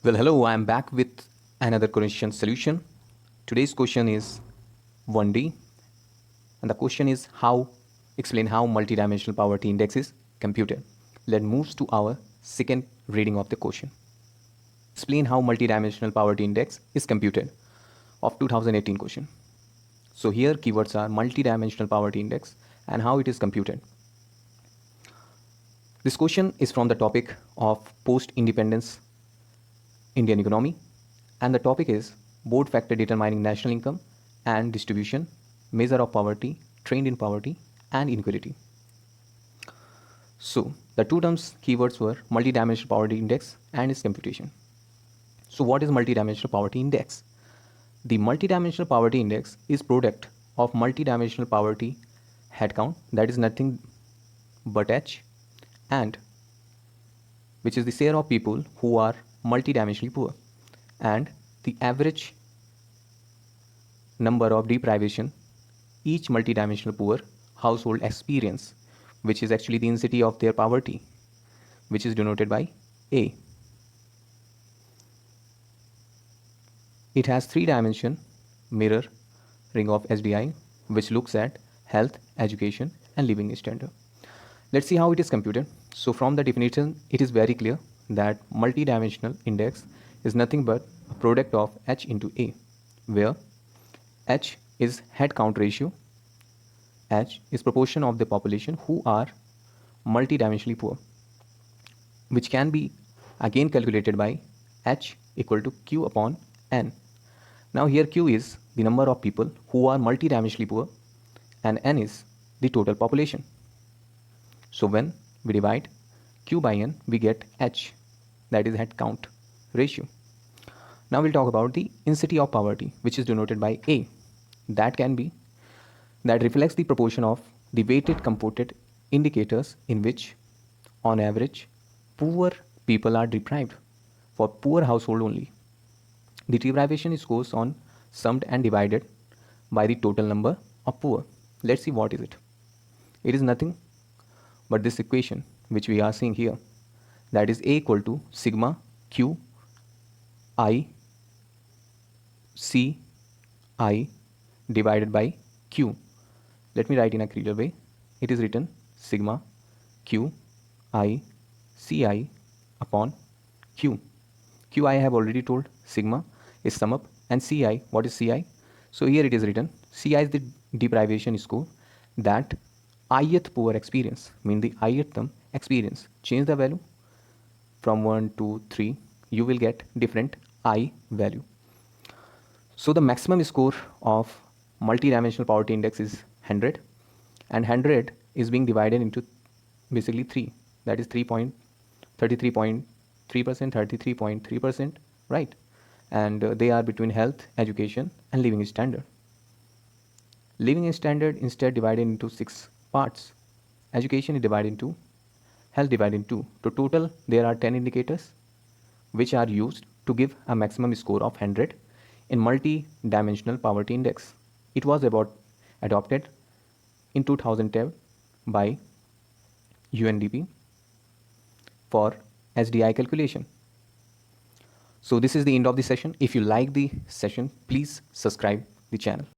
Well, hello, I'm back with another question solution. Today's question is 1D, and the question is explain how multidimensional poverty index is computed. Let's move to our second reading of the question. Explain how multidimensional poverty index is computed of 2018 question. So here keywords are multidimensional poverty index and how it is computed. This question is from the topic of post-independence Indian economy, and the topic is board factor determining national income and distribution, measure of poverty, trend in poverty, and inequality. So the two terms keywords were multidimensional poverty index and its computation. So what is multidimensional poverty index? The multidimensional poverty index is product of multidimensional poverty headcount, that is nothing but H, and which is the share of people who are multidimensionally poor, and the average number of deprivation each multidimensional poor household experience, which is actually the intensity of their poverty, which is denoted by A. It has three-dimension mirror ring of SDI, which looks at health, education, and living standard. Let's see how it is computed. So from the definition, it is very clear that multidimensional index is nothing but a product of H into A, where H is head count ratio, H is proportion of the population who are multidimensionally poor, which can be again calculated by H equal to Q upon N. Now here Q is the number of people who are multidimensionally poor and N is the total population. So when we divide Q by N, we get H, that is head count ratio. Now we'll talk about the intensity of poverty, which is denoted by A. That reflects the proportion of the weighted computed indicators in which, on average, poor people are deprived for poor household only. The deprivation is goes on summed and divided by the total number of poor. Let's see what is it. It is nothing but this equation which we are seeing here, that is A equal to sigma Q I C I divided by Q. Let me write in a clearer way. It is written sigma Q I C I upon Q. Q I have already told, sigma is sum up, and Ci, what is Ci? So here it is written Ci is the deprivation score that ith poor experience, mean the ith term experience. Change the value from 1 to 3, you will get different I value. So the maximum score of multidimensional poverty index is 100, and 100 is being divided into basically 3, that is 33.3%, 33.3%, right? And they are between health, education, and living standard. Living standard instead divided into 6 parts. Education is divided into, health divided into. So total there are 10 indicators which are used to give a maximum score of 100 in multi-dimensional poverty index. It was adopted in 2010 by UNDP for SDI calculation. So this is the end of the session. If you like the session, please subscribe the channel.